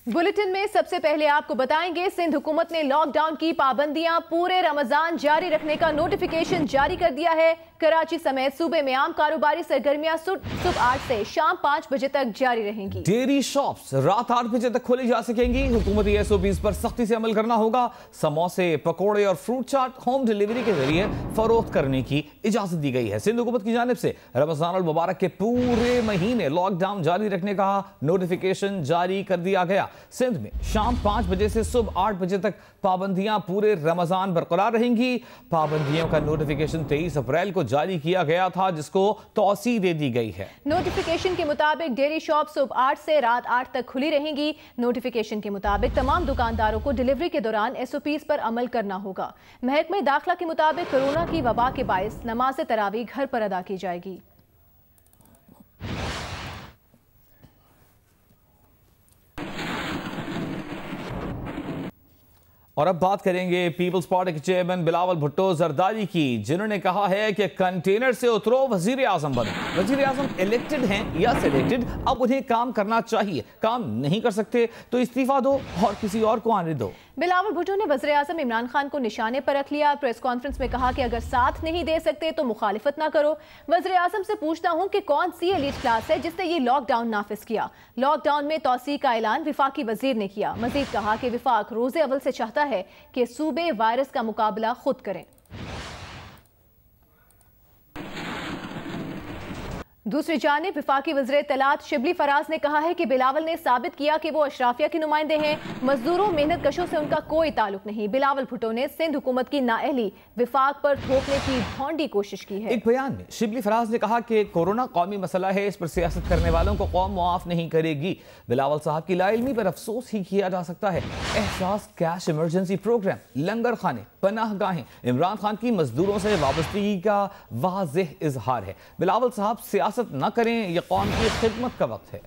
Bulletin में सबसे पहले आपको बताएंगे, सिंध हुकूमत ने लॉकडाउन की पाबंदियां पूरे रमजान जारी रखने का नोटिफिकेशन जारी कर दिया है। कराची समेत सूबे में आम कारोबारी सरगर्मियां सुबह 8 से शाम 5 बजे तक जारी रहेंगी। डेयरी शॉप्स रात 8 बजे तक खोली जा सकेंगी। हुकूमती SOPs पर सख्ती से अमल करना होगा। समोसे, पकौड़े और फ्रूट चाट होम डिलीवरी के जरिए फरोख्त करने की इजाजत दी गई है। सिंध हुकूमत की जानिब से रमजान अल मुबारक के पूरे महीने लॉकडाउन जारी रखने का नोटिफिकेशन जारी कर दिया गया। सिंध में शाम 5 बजे से सुबह 8 बजे तक पाबंदियां पूरे रमजान बरकरार रहेंगी। पाबंदियों का नोटिफिकेशन 23 अप्रैल को जारी किया गया था, जिसको तौसी दे दी गई है। नोटिफिकेशन के मुताबिक डेयरी शॉप सुबह 8 से रात 8 तक खुली रहेंगी। नोटिफिकेशन के मुताबिक तमाम दुकानदारों को डिलीवरी के दौरान SOPs पर अमल करना होगा। महकमे दाखिला के मुताबिक कोरोना की वबा के बायस नमाज तरावी घर पर अदा की जाएगी। और अब बात करेंगे पीपल्स पार्टी के चेयरमैन बिलावल भुट्टो जरदारी की, जिन्होंने कहा है कि कंटेनर से उतरो, वजीर आजम बनो। वजीर आजम इलेक्टेड हैं या सिलेक्टेड, अब उन्हें काम करना चाहिए। काम नहीं कर सकते तो इस्तीफा दो और किसी और को आने दो। बिलावल भुट्टो ने वज़ीर आज़म इमरान खान को निशाने पर रख लिया। प्रेस कॉन्फ्रेंस में कहा कि अगर साथ नहीं दे सकते तो मुखालिफत ना करो। वज़ीर आज़म से पूछता हूं कि कौन सी एलीट क्लास है जिसने ये लॉकडाउन नाफिज किया। लॉकडाउन में तौसी का ऐलान विफाकी वजीर ने किया। मजीद कहा कि विफाक रोज़े अव्वल से चाहता है कि सूबे वायरस का मुकाबला खुद करें। दूसरी जानिब विफाकी वज़ीर इत्तलात शिबली फराज ने कहा है कि बिलावल ने साबित किया कि वो अशराफिया के नुमाइंदे हैं। मजदूरों मेहनत कशों से उनका कोई ताल्लुक नहीं। बिलावल भुट्टो ने सिंध हुकूमत की नाअहली विफाक पर थोपने की भौंडी कोशिश की है। एक बयान में शिबली फराज ने कहा कि कोरोना कौमी मसला है, इस पर सियासत करने वालों को कौम मुआफ नहीं करेगी। बिलावल साहब की लाइल्मी पर अफसोस ही किया जा सकता है। एहसास कैश इमरजेंसी प्रोग्राम, लंगर खाने, पनाह गाहें इमरान खान की मजदूरों से वाबस्तगी का वाज़ेह इजहार है। बिलावल साहब सियासत न करें, यह कौम की खिदमत का वक्त है।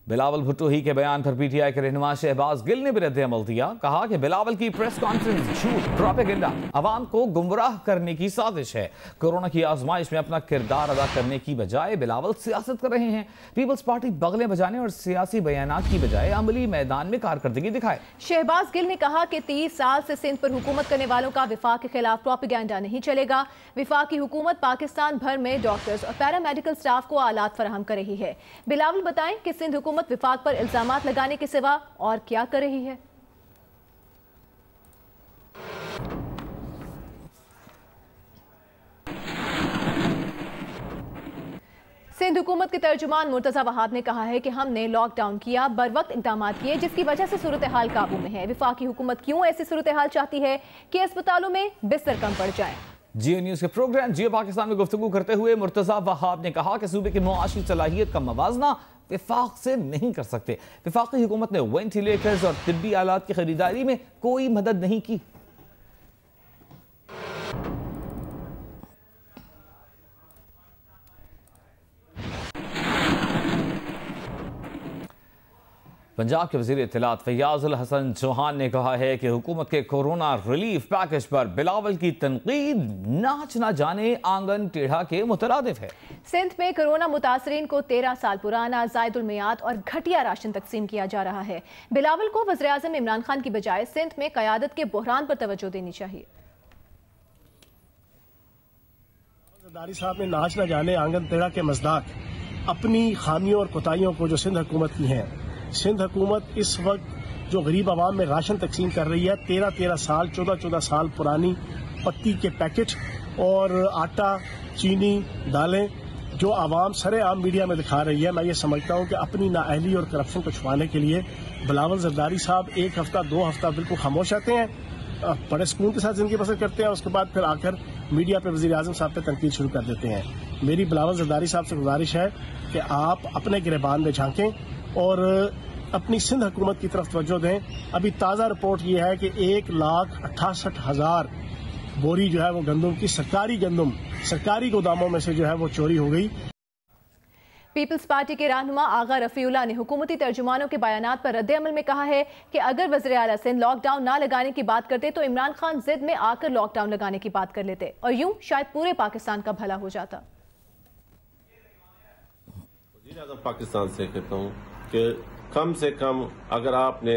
बिलावल भुट्टो ही के बयान पर PTI के रहनुमा शहबाज गिल ने भी रद्द-ए-अमल दिया। कहा कि बिलावल की प्रेस कॉन्फ्रेंस झूठ, प्रोपेगेंडा, अवाम को गुमराह करने की साजिश है। कोरोना की आजमाइश में अपना किरदार अदा करने की बजाय बिलावल सियासत कर रहे हैं। पीपल्स पार्टी बगलें बजाने और सियासी बयानात की बजाय अमली मैदान में कारकर्दगी दिखाए। शहबाज गिल ने कहा कि 30 साल से सिंध पर हुकूमत करने वालों का विफाक के खिलाफ प्रोपेगेंडा नहीं चलेगा। विफाक की हुकूमत पाकिस्तान भर में डॉक्टर्स और पैरामेडिकल स्टाफ को आलात फराहम कर रही है। बिलावल बताएं कि सिंध हुकूमत विफाक पर इल्जामात लगाने के सिवा और क्या कर रही है। सिंध हुकूमत के तर्जुमान मुर्तजा वहाब ने कहा है कि हमने लॉकडाउन किया, बर वक्त इक़दाम किए, जिसकी वजह से सूरत हाल काबू में है। विफाकी हुकूमत क्यों ऐसी सूरत हाल चाहती है कि अस्पतालों में बिस्तर कम पड़ जाए। जियो न्यूज के प्रोग्राम जियो पाकिस्तान में गुफ्तगू करते हुए मुर्तजा वहाब ने कहा कि सूबे की मुआशी सलाहियत का मवाजना विफाक से नहीं कर सकते। विफाकी हुकूमत ने वेंटिलेटर्स और तिब्बी आलात की खरीदारी में कोई मदद नहीं की। पंजाब के वज़ीर इत्तलात फैयाज़ुल हसन चौहान ने कहा है कि हुकूमत के कोरोना रिलीफ पैकेज पर बिलावल की तनकीद नाच ना जाने आंगन टेढ़ा के मुतरादिफ है। सिंध में कोरोना मुतासरीन को 13 साल पुराना ज़ायदुल मियाद और घटिया राशन तकसीम किया जा रहा है। बिलावल को वज़ीर आज़म इमरान खान की बजाय सिंध में क़यादत के बहरान पर तवज्जो देनी चाहिए। जरदारी साहब ने नाच ना जाने आंगन टेढ़ा के मज़दाक अपनी खामियों और कोताहियों को जो सिंध हुकूमत की हैं, सिंध हुकूमत इस वक्त जो गरीब आवाम में राशन तकसीम कर रही है, 13 साल 14 साल पुरानी पत्ती के पैकेट और आटा, चीनी, दालें जो आवाम सरेआम मीडिया में दिखा रही है। मैं ये समझता हूँ कि अपनी नाअहली और करप्शन को छुपाने के लिए बिलावल जरदारी साहब 1 हफ्ता 2 हफ्ता बिल्कुल खामोश रहते हैं, बड़े सुकून के साथ जिंदगी बसर करते हैं, उसके बाद फिर आकर मीडिया पे वज़ीर आज़म साहब पे तनकीद शुरू कर देते हैं। मेरी बिलावल जरदारी साहब से गुजारिश है कि आप अपने गिरबान में झांकें और अपनी सिंध हुकूमत की तरफ तवज्जो दें। अभी ताज़ा रिपोर्ट ये है कि 1,68,000 बोरी जो है वो गंदम की सरकारी गोदामों में से जो है वो चोरी हो गई। पीपल्स पार्टी के रहनुमा आगा रफीउल्लाह ने हुकूमती तर्जुमानों के बयानात पर रद्द-ए-अमल में कहा है कि अगर वज़ीर आला सिंध लॉकडाउन ना लगाने की बात करते तो इमरान खान जिद में आकर लॉकडाउन लगाने की बात कर लेते और यूं शायद पूरे पाकिस्तान का भला हो जाता। वज़ीर-ए-आज़म पाकिस्तान से कहता हूँ कि कम से कम अगर आपने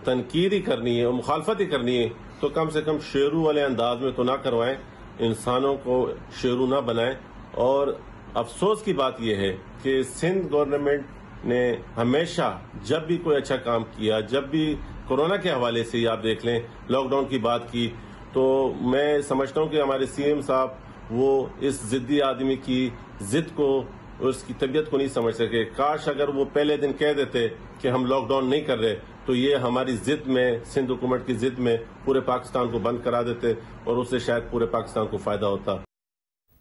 तनकीद ही करनी है और मुखालफत ही करनी है तो कम से कम शेरू वाले अंदाज में तो ना करवाएं, इंसानों को शेरू ना बनाएं। और अफसोस की बात यह है कि सिंध गवर्नमेंट ने हमेशा जब भी कोई अच्छा काम किया, जब भी कोरोना के हवाले से आप देख लें लॉकडाउन की बात की, तो मैं समझता हूं कि हमारे सीएम साहब वो इस जिद्दी आदमी की जिद को, उसकी तबीयत को नहीं समझ सके। काश अगर वो पहले दिन कह देते कि हम लॉकडाउन नहीं कर रहे तो ये हमारी जिद में, सिंध हुकूमत की जिद में पूरे पाकिस्तान को बंद करा देते और उससे शायद पूरे पाकिस्तान को फायदा होता।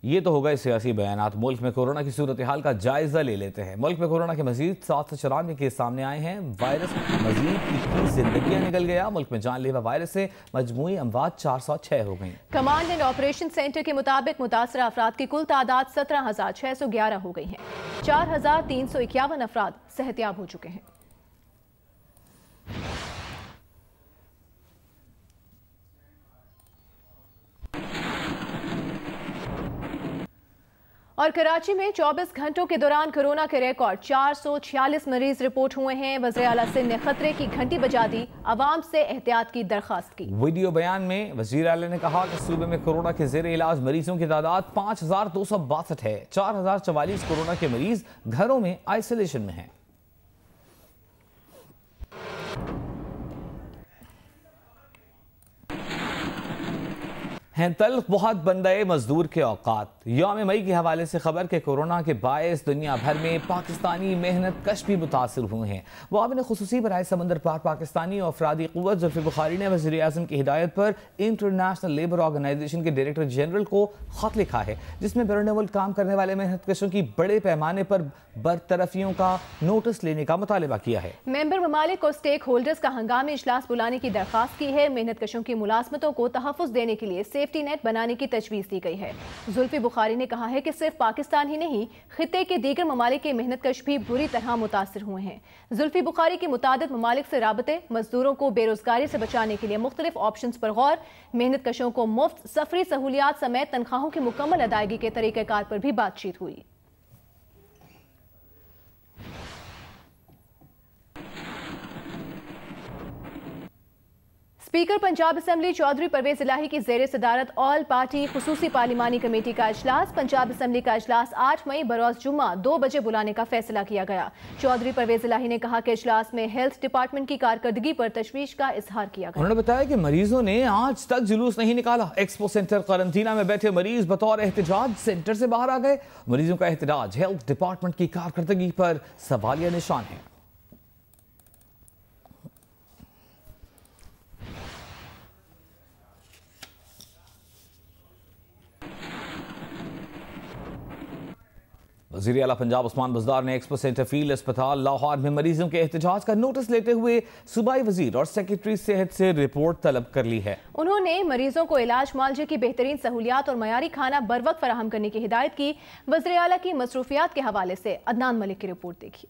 ये तो हो गए सियासी बयानात। मुल्क में कोरोना की सूरत हाल का जायजा ले लेते हैं। मुल्क में कोरोना के मजीद 794 केस सामने आए हैं। वायरस मजीद 21 जिंदगियां निकल गया। मुल्क में जानलेवा वायरस से मजमूई अमवात 406 हो गई। कमांड एंड ऑपरेशन सेंटर के मुताबिक मुतासरा अफराद की कुल तादाद 17,611 हो गई है। 4,351 अफराद सेहतियाब हो चुके हैं। और कराची में 24 घंटों के दौरान कोरोना के रिकॉर्ड 446 मरीज रिपोर्ट हुए हैं। वज़ीर आला सिंध ने खतरे की घंटी बजा दी, अवाम से एहतियात की दरखास्त की। वीडियो बयान में वज़ीर आला ने कहा कि सूबे में कोरोना के ज़ेर इलाज मरीजों की तादाद 5,262 है। 4,044 कोरोना के मरीज घरों में आइसोलेशन में हैं। तल्ख बहुत बंदे मजदूर के औकात। यौम मई के हवाले से खबर के कोरोना के बायस दुनिया भर में पाकिस्तानी मेहनत कश भी मुतासर हुए हैं। मुआविन खुसूसी बराए समंदर पार पाकिस्तानी और अफरादी क़ुव्वत जुल्फ़ी बुखारी ने वज़ीर आज़म की हिदायत पर इंटरनेशनल लेबर ऑर्गेनाइजेशन के डायरेक्टर जनरल को खत लिखा है, जिसमें बैरून मुल्क काम करने वाले मेहनत कशों की बड़े पैमाने पर बरतरफियों का नोटिस लेने का मुतालबा किया है। मेंबर ममालिक और स्टेक होल्डर्स का हंगामी इजलास बुलाने की दरखास्त की है। मेहनत कशों की मुलाजमतों को तहफ़्फ़ुज़ देने के लिए सेफ्टी नेट बनाने की तजवीज़ दी गई है। जुल्फ़ी बुखारी ने कहा है कि सिर्फ पाकिस्तान ही नहीं, खित्ते के दीगर ममालिक के मेहनत कश भी बुरी तरह मुतासर हुए हैं। जुल्फ़ी बुखारी के मुतादिद ममालिक से राबते, मजदूरों को बेरोजगारी से बचाने के लिए मुख्तलिफ ऑप्शंस पर गौर, मेहनत कशों को मुफ्त सफरी सहूलियात समेत तनख्वाहों की मुकम्मल अदायगी के तरीक़ेकार पर भी बातचीत हुई। स्पीकर पंजाब असम्बली चौधरी परवेज इलाही की ज़ेर सदारत ऑल पार्टी खुसूसी पार्लिमानी कमेटी का इजलास। पंजाब असम्बली का इजलास 8 मई बरोज़ जुम्मा 2 बजे बुलाने का फैसला किया गया। चौधरी परवेज इलाही ने कहा कि इजलास में हेल्थ डिपार्टमेंट की कारकर्दगी पर तशवीश का इजहार किया गया। उन्होंने बताया कि मरीजों ने आज तक जुलूस नहीं निकाला। एक्सपो सेंटर क्वारंटीना में बैठे मरीज बतौर एहतजाज सेंटर से बाहर आ गए। मरीजों का एहतजाज हेल्थ डिपार्टमेंट की कारकर्दगी पर सवालिया निशान है। वज़ीर आला पंजाब उस्मान बुज़दार ने एक्सपो सेंटर फील्ड अस्पताल लाहौर में मरीजों के एहतजाज का नोटिस लेते हुए सूबाई वजीर और सेक्रेटरी सेहत से रिपोर्ट तलब कर ली है। उन्होंने मरीजों को इलाज मुआलजे की बेहतरीन सहूलियात और मयारी खाना बर वक्त फराहम करने की हिदायत की। वज़ीर आला की मसरूफियात के हवाले से अदनान मलिक की रिपोर्ट देखी।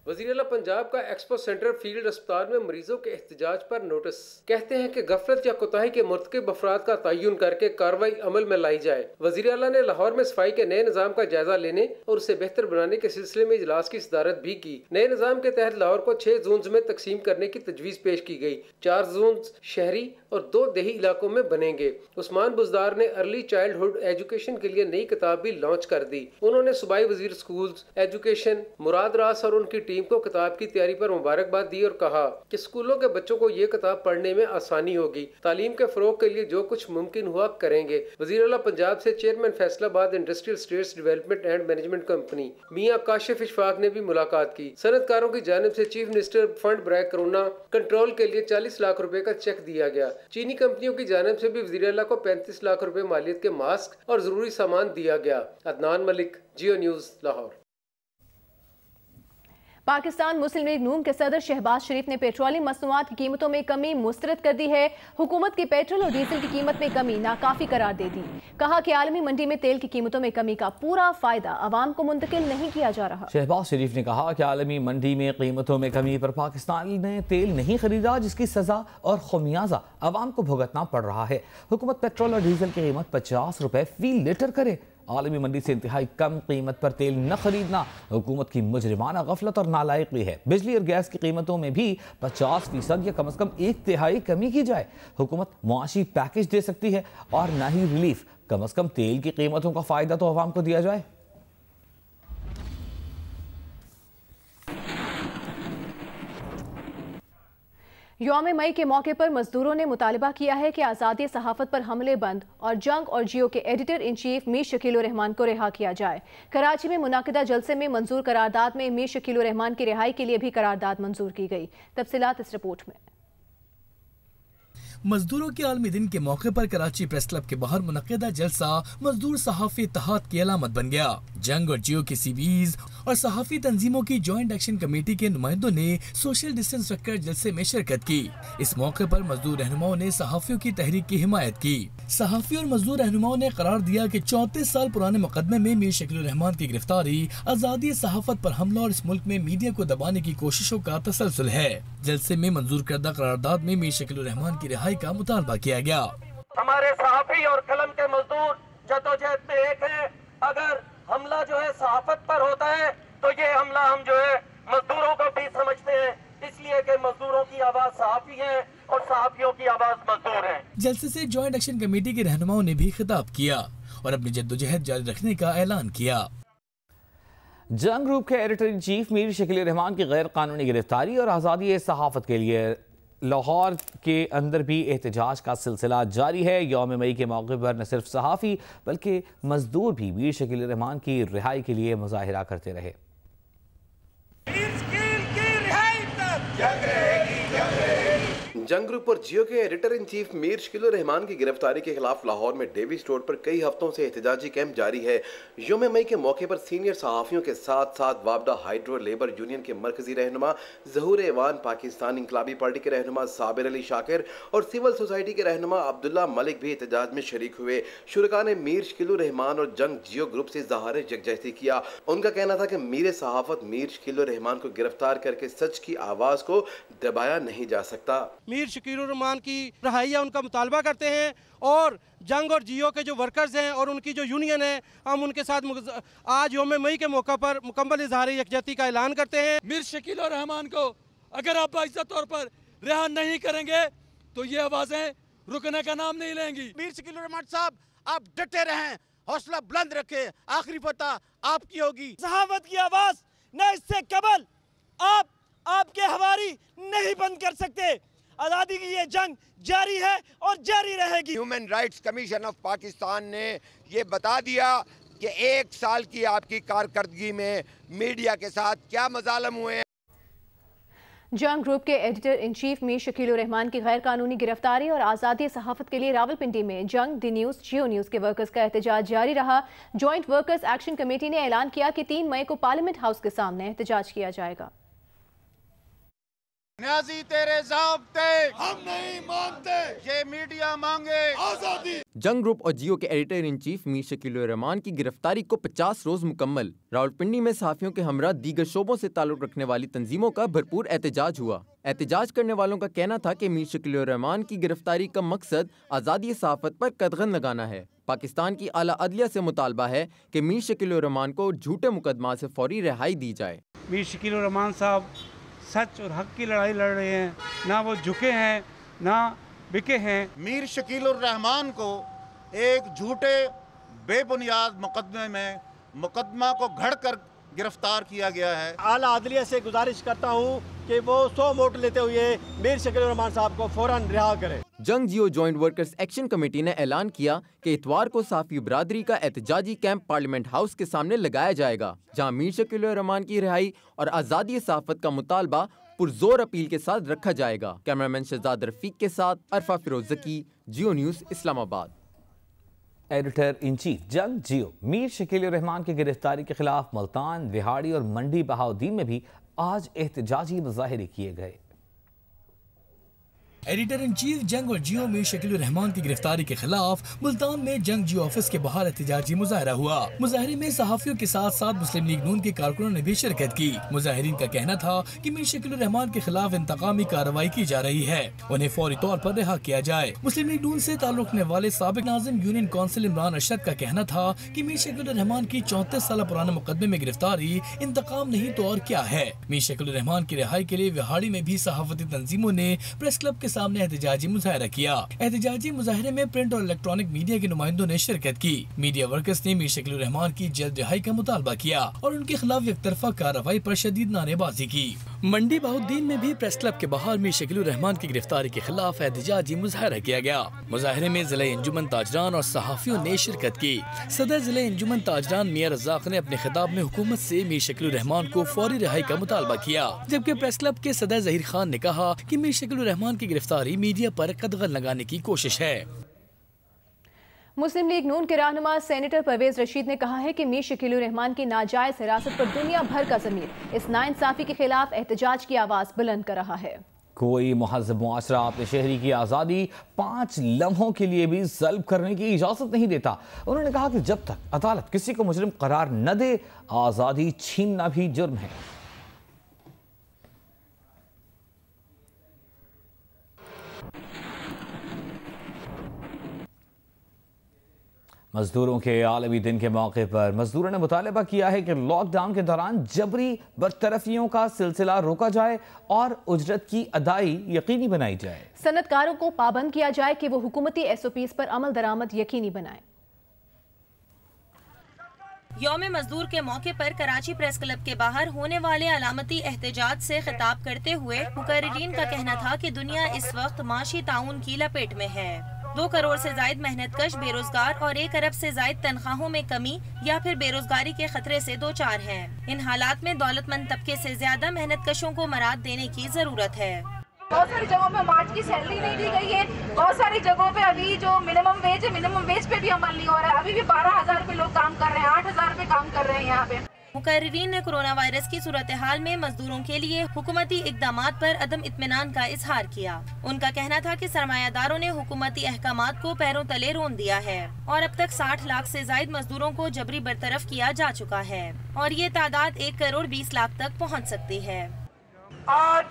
वज़ीर आला पंजाब का एक्सपो सेंटर फील्ड अस्पताल में मरीजों के एहतजाज पर नोटिस। कहते हैं कि गफलत या कोताही के मुर्तकिब अफराद का तयन करके कार्रवाई अमल में लाई जाए। वज़ीर आला ने लाहौर में सफाई के नए निज़ाम का जायजा लेने और उसे बेहतर बनाने के सिलसिले में इजलास की सदारत भी की। नए निज़ाम के तहत लाहौर को 6 जोन्स में तकसीम करने की तजवीज़ पेश की गई। 4 जोन्स शहरी और 2 देही इलाकों में बनेंगे। उस्मान बुज़दार ने अर्ली चाइल्डहुड एजुकेशन के लिए नई किताब भी लॉन्च कर दी। उन्होंने सूबाई वज़ीर स्कूल्स एजुकेशन मुराद रास और उनकी टीम को किताब की तैयारी पर मुबारकबाद दी और कहा कि स्कूलों के बच्चों को ये किताब पढ़ने में आसानी होगी। तालीम के फरोग के लिए जो कुछ मुमकिन हुआ करेंगे। वज़ीर आला पंजाब से chairman Faisalabad industrial states development and management company Mian Kashif Ishfaq ने भी मुलाकात की। सनतकारों की जानिब से चीफ मिनिस्टर फंड बराए कोरोना कंट्रोल के लिए 40 लाख रुपए का चेक दिया गया। चीनी कंपनियों की जानिब से भी वज़ीर आला को 35 लाख रुपए मालियत के मास्क और जरूरी सामान दिया गया। अदनान मलिक, जियो न्यूज़, लाहौर। पाकिस्तान मुस्लिम लीग नून के सदर शहबाज शरीफ ने पेट्रोलियम मसनूआत की कीमतों में कमी मुस्तरद कर दी है। हुकूमत की पेट्रोल और डीजल की कीमत में कमी नाकाफी करार दे दी। कहा कि आलमी मंडी में तेल की कीमतों में कमी का पूरा फायदा आवाम को मुंतकिल नहीं किया जा रहा। शहबाज शरीफ ने कहा कि आलमी मंडी में कीमतों में कमी पर पाकिस्तान ने तेल नहीं खरीदा, जिसकी सजा और खमियाजा आवाम को भुगतना पड़ रहा है। हुकूमत पेट्रोल और डीजल की कीमत 50 रुपए फी लीटर करे। आलमी मंडी से इंतहाई कम कीमत पर तेल न खरीदना हुकूमत की मुजरिमाना गफलत और नालायकी है। बिजली और गैस की कीमतों में भी 50% या कम से कम 1/3 कमी की जाए। हुकूमत मुआशी पैकेज दे सकती है और ना ही रिलीफ। कम से कम तेल की कीमतों का फायदा तो आवाम को दिया जाए। यौम मई के मौके पर मजदूरों ने मुतालबा किया है कि आज़ादी सहाफत पर हमले बंद और जंग और जियो के editor in chief Mir Shakeel उर रहमान को रिहा किया जाए। कराची में मुनाकिदा जलसे में मंजूर करारदाद में मीर शकील उर रहमान की रिहाई के लिए भी करारदाद मंजूर की गई। तफसीलात इस रिपोर्ट में। मजदूरों के आलमी दिन के मौके पर कराची प्रेस क्लब के बाहर मुनक्किदा जलसा मजदूर सहाफी इत्तेहाद की अलामत बन गया। जंग और जियो के सीबीज और सहाफी तंजीमों की जॉइंट एक्शन कमेटी के नुमाइंदों ने सोशल डिस्टेंस रखकर जलसे में शिरकत की। इस मौके पर मजदूर रहनुमाओं ने सहाफियों की तहरीक की हिमायत की। सहाफी और मजदूर रहनुमाओं ने करार दिया कि 34 साल पुराने मुकदमे में मीर शकील उर रहमान की गिरफ्तारी आजादी सहाफत पर हमला और इस मुल्क में मीडिया को दबाने की कोशिशों का तसलसल है। जलसे में मंजूर करदा करारदाद में मीर शकील उर रहमान की रिहाई का मुतालबा किया गया। हमारे सहाफी और कलम के मजदूर जद्दोजहद में एक है। अगर हमला जो है सहाफत पर होता है तो ये हमला हम जो है मजदूरों को भी समझते हैं, इसलिए कि मजदूरों की आवाज सहाफी है और सहाफियों की आवाज मजदूर है। जलसे से जॉइंट एक्शन कमेटी के रहनुमाओं ने भी खिताब किया और अपनी जद्दोजहद जारी रखने का ऐलान किया। जंग ग्रुप के editor in chief Mir Shakeel उर रहमान की गैर कानूनी गिरफ्तारी और आज़ादी सहाफत के लिए लाहौर के अंदर भी एहतजाज का सिलसिला जारी है। यौम मई के मौके पर न सिर्फ सहाफ़ी बल्कि मजदूर भी मीर शकील उर रहमान की रिहाई के लिए मुजाहिरा करते रहे। जंग ग्रुप और जियो के editor in chief Mir Shakeel उर रहमान की गिरफ्तारी के खिलाफ लाहौर में डेविस रोड पर कई हफ्तों से एहतजाजी कैंप जारी है। यौम मई के मौके पर सीनियर सहाफियों के साथ साथ वापडा हाइड्रो लेबर यूनियन के मरकजी रहनुमा ज़हूर ऐवान, पाकिस्तान इंकलाबी पार्टी के रहनुमा साबिर अली शाकिर और सिविल सोसाइटी के रहनुमा अब्दुल्ला मलिक भी एहतजाज में शरीक हुए। शुरका ने मीर शकील उर रहमान और जंग जियो ग्रुप से ज़ाहिर यकजहती किया। उनका कहना था कि मीर सहाफत मीर शकील उर रहमान को गिरफ्तार करके सच की आवाज़ को दबाया नहीं जा सकता। मीर शकील उर रहमान की रिहाई उनका मुतालबा करते हैं और जंग और जियो के जो वर्कर्स हैं और उनकी जो यूनियन है, हम उनके साथ आज यौम मई के मौके पर मुकम्मल इज़हार यकजहती का ऐलान करते हैं। मीर शकील उर रहमान को अगर आप बाइज़्ज़त तौर पर रिहा नहीं करेंगे तो ये आवाज़ें रुकने का नाम नहीं लेंगी। मीर शकील उर रहमान साहब, आप डटे रहें, हौसला बुलंद रखें, आखिरी फतह आपकी होगी। सहाफत की आवाज़ न इससे कबल आपके हवारी नहीं बंद कर सकते। आज़ादी की ये जंग जारी है और जारी रहेगी। Human rights commission of Pakistan ने ये बता दिया कि 1 साल की आपकी कारकर्दगी में मीडिया के साथ क्या मजालम हुए हैं। जंग ग्रुप के editor in chief Mir Shakeel उर रहमान की गैर कानूनी गिरफ्तारी और आज़ादी सहाफत के लिए रावलपिंडी में जंग, दी न्यूज़, जियो न्यूज़ के वर्कर्स का एहतजाज जारी रहा। जॉइंट वर्कर्स एक्शन कमेटी ने ऐलान किया कि 3 मई को पार्लियामेंट हाउस के सामने एहतजाज किया जाएगा। न्याजी तेरे ज़ाब्ते हम नहीं मानते, ये मीडिया मांगे आजादी। जंग ग्रुप और जियो के editor in chief Mir Shakeel उर रहमान की गिरफ्तारी को 50 रोज मुकम्मल। रावलपिंडी में सहाफियों के हमरा दीगर शोबों से ताल्लुक रखने वाली तंजीमों का भरपूर एहतजाज हुआ। एहतजाज करने वालों का कहना था कि मीर शकील उर रहमान की गिरफ्तारी का मकसद आज़ादी सहाफत पर कदगन लगाना है। पाकिस्तान की आला अदलिया से मुतालबा है कि मीर शकील उर रहमान को झूठे मुकदमा से फौरी रिहाई दी जाए। मीर शकील उर रहमान साहब सच और हक की लड़ाई लड़ रहे हैं, ना वो झुके हैं ना बिके हैं। मीर शकील उर रहमान को एक झूठे बेबुनियाद मुकदमे में मुकदमा को घड़ कर गिरफ्तार किया गया है। आला अदलिया से गुजारिश करता हूँ कि वो 100 वोट लेते हुए मीर शकील उर रहमान साहब को फौरन रिहा करें। जंग जियो जॉइंट वर्कर्स एक्शन कमेटी ने ऐलान किया कि इतवार को सहाफी बरादरी का एहतजाजी कैंप पार्लियामेंट हाउस के सामने लगाया जाएगा, जहां मीर शकील उर रहमान की रिहाई और आज़ादी सहाफत का मुतालबा पुरजोर अपील के साथ रखा जाएगा। कैमरामैन शहजाद रफीक के साथ Arfa Feroz Zaki, Geo news, Islamabad. Editor in chief Jang Geo Mir Shakeel उर रहमान की गिरफ्तारी के खिलाफ मुल्तान, विहाड़ी और मंडी बहाउद्दीन में भी आज एहतजाजी मुजाहरे किए गए। एडिटर इन चीफ जंग और जियो मीर शकील रहमान की गिरफ्तारी के खिलाफ मुल्तान में जंग जियो ऑफिस के बाहर एहतजाजी मुजाहरा हुआ। मुजाहरे में सहाफियों के साथ साथ मुस्लिम लीग नून के कारकुनों ने भी शिरकत की। मुजाहिरीन का कहना था कि मीर शकील रहमान के खिलाफ इंतकामी कार्रवाई की जा रही है, उन्हें फौरी तौर पर रिहा किया जाए। मुस्लिम लीग नून से ताल्लुक रखने वाले साबिक नाज़िम यूनियन काउंसिल इमरान अरशद का कहना था कि मीर शकील रहमान की 34 साल पुराने मुकदमे में गिरफ्तारी इंतकाम नहीं तो और क्या है। मीर शकील रहमान की रिहाई के लिए विहाड़ी में भी सहाफती तंजीमों ने प्रेस क्लब के सामने एहतजाजी मुजाहरा किया। एहतजाजी मुजाहरे में प्रिंट और इलेक्ट्रॉनिक मीडिया के नुमाइंदों ने शिरकत की। मीडिया वर्कर्स ने मीर शकील रहमान की जल्द रिहाई का मुतालबा किया और उनके खिलाफ एकतरफा कार्रवाई पर शदीद नारेबाजी की। मंडी बहाउद्दीन में भी प्रेस क्लब के बाहर मीर शकील रहमान की गिरफ्तारी के खिलाफ एहतजाजी मुजाहरा किया गया। मुजाहरे में जिला अंजुमन ताजरान और सहाफियों ने शिरकत की। सदर जिला अंजुमन ताजरान मियां रज़ाक ने अपने खिताब में हुकूमत से मीर शकील रहमान को फौरी रिहाई का मुतालबा किया, जबकि प्रेस क्लब के सदर ज़हीर खान ने कहा कि मीर शकील रहमान की गिरफ्तारी मीडिया पर कदगन लगाने की कोशिश है। मुस्लिम लीग नून के रहनुमा सेनेटर परवेज रशीद ने कहा है कि मीर शकील रहमान की नाजायज हिरासत पर दुनिया भर का ज़मीर इस नाइंसाफी के खिलाफ एहतजाज की आवाज़ बुलंद कर रहा है। कोई महज़ब मुआशरा अपने शहरी की आज़ादी 5 लम्हों के लिए भी ज़ल्ब करने की इजाज़त नहीं देता। उन्होंने कहा कि जब तक अदालत किसी को मुजरिम करार न दे, आज़ादी छीनना भी जुर्म है। मजदूरों के आलमी दिन के मौके पर मजदूरों ने मुतालबा किया है कि लॉकडाउन के दौरान जबरी बरतरफियों का सिलसिला रोका जाए और उजरत की अदाई यकीनी बनाई जाए। सनतकारों को पाबंद किया जाए कि वो हुकूमती SOPs पर अमल दरामद यकीनी बनाए। यौम मजदूर के मौके पर कराची प्रेस क्लब के बाहर होने वाले अलामती एहतजाज से खिताब करते हुए मुकर्रिरीन का कहना था कि दुनिया इस वक्त माशी ताउन की लपेट में है। 2 करोड़ से जायद मेहनतकश बेरोजगार और 1 अरब से जायद तनख्वाहों में कमी या फिर बेरोजगारी के खतरे से दो चार हैं। इन हालात में दौलतमंद तबके से ज्यादा मेहनतकशों को मराद देने की जरूरत है। बहुत सारी जगहों पे मार्च की सैलरी नहीं दी गई है। बहुत सारी जगहों पे अभी जो मिनिमम वेज है, मिनिमम वेज पे भी अमल नहीं हो रहा है। अभी भी 12,000 रुपए लोग काम कर रहे हैं, 8,000 रुपए काम कर रहे हैं यहाँ पे। मुकर्रिरीन ने कोरोना वायरस की सूरत हाल में मजदूरों के लिए हुकूमती इक़दामात पर अदम इत्मीनान का इजहार किया। उनका कहना था कि सरमायादारों ने हुकूमती अहकामात को पैरों तले रोन दिया है और अब तक 60 लाख से जायद मजदूरों को जबरी बरतरफ किया जा चुका है और ये तादाद 1 करोड़ 20 लाख तक पहुँच सकती है। आज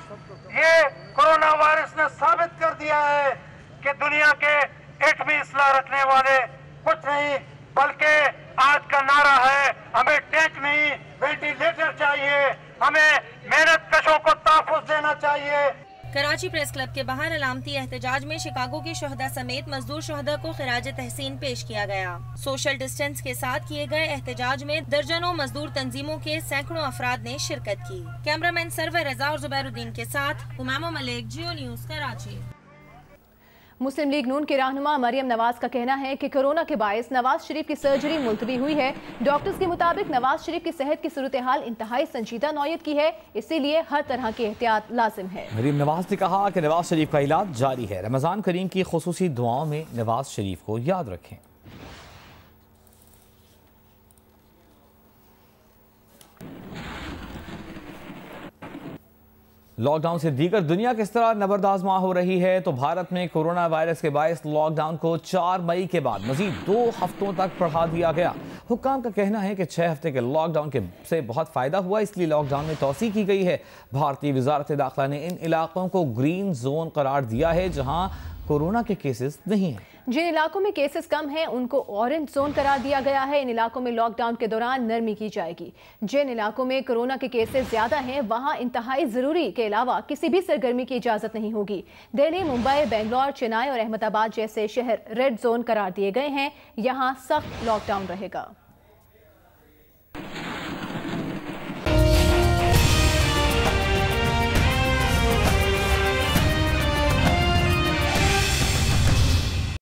ये कोरोना वायरस ने साबित कर दिया है कि दुनिया के एटमी असला रखने वाले कुछ नहीं, बल्कि आज का नारा है हमें टैंक नहीं वेंटिलेटर चाहिए, हमें मेहनत कशों को तहफ़्फ़ुज़ देना चाहिए। कराची प्रेस क्लब के बाहर अलामती एहतजाज में शिकागो के शहदा समेत मजदूर शहदा को खिराज तहसीन पेश किया गया। सोशल डिस्टेंस के साथ किए गए एहतजाज में दर्जनों मजदूर तंजीमों के सैकड़ों अफराद ने शिरकत की। कैमरामैन सरवर रजा और जुबैरुद्दीन के साथ उमामा मलिक, जियो न्यूज़, कराची। मुस्लिम लीग नून के रहनुमा मरियम नवाज का कहना है कि कोरोना के बायस नवाज शरीफ की सर्जरी मुलतवी हुई है। डॉक्टर्स के मुताबिक नवाज शरीफ की सेहत की सूरत हाल इंतहाई संजीदा नौयत की है, इसीलिए हर तरह की एहतियात लाजिम है। मरियम नवाज ने कहा कि नवाज शरीफ का इलाज जारी है। रमजान करीम की खुसूसी दुआओं में नवाज शरीफ को याद रखें। लॉकडाउन से दीगर दुनिया किस तरह नबरदाज़मा हो रही है, तो भारत में कोरोना वायरस के बायस लॉकडाउन को 4 मई के बाद मजीद 2 हफ्तों तक बढ़ा दिया गया। हुक्काम का कहना है कि 6 हफ्ते के लॉकडाउन के से बहुत फ़ायदा हुआ, इसलिए लॉकडाउन में तौसी की गई है। भारतीय वजारत दाखिला ने इन इलाकों को ग्रीन जोन करार दिया है जहाँ कोरोना के केसेस नहीं हैं। जिन इलाकों में केसेस कम हैं उनको ऑरेंज जोन करार दिया गया है। इन इलाकों में लॉकडाउन के दौरान नरमी की जाएगी। जिन इलाकों में कोरोना के केसेस ज्यादा हैं वहां इंतहाई जरूरी के अलावा किसी भी सरगर्मी की इजाजत नहीं होगी। दिल्ली, मुंबई, बेंगलोर, चेन्नई और अहमदाबाद जैसे शहर रेड जोन करार दिए गए हैं। यहाँ सख्त लॉकडाउन रहेगा।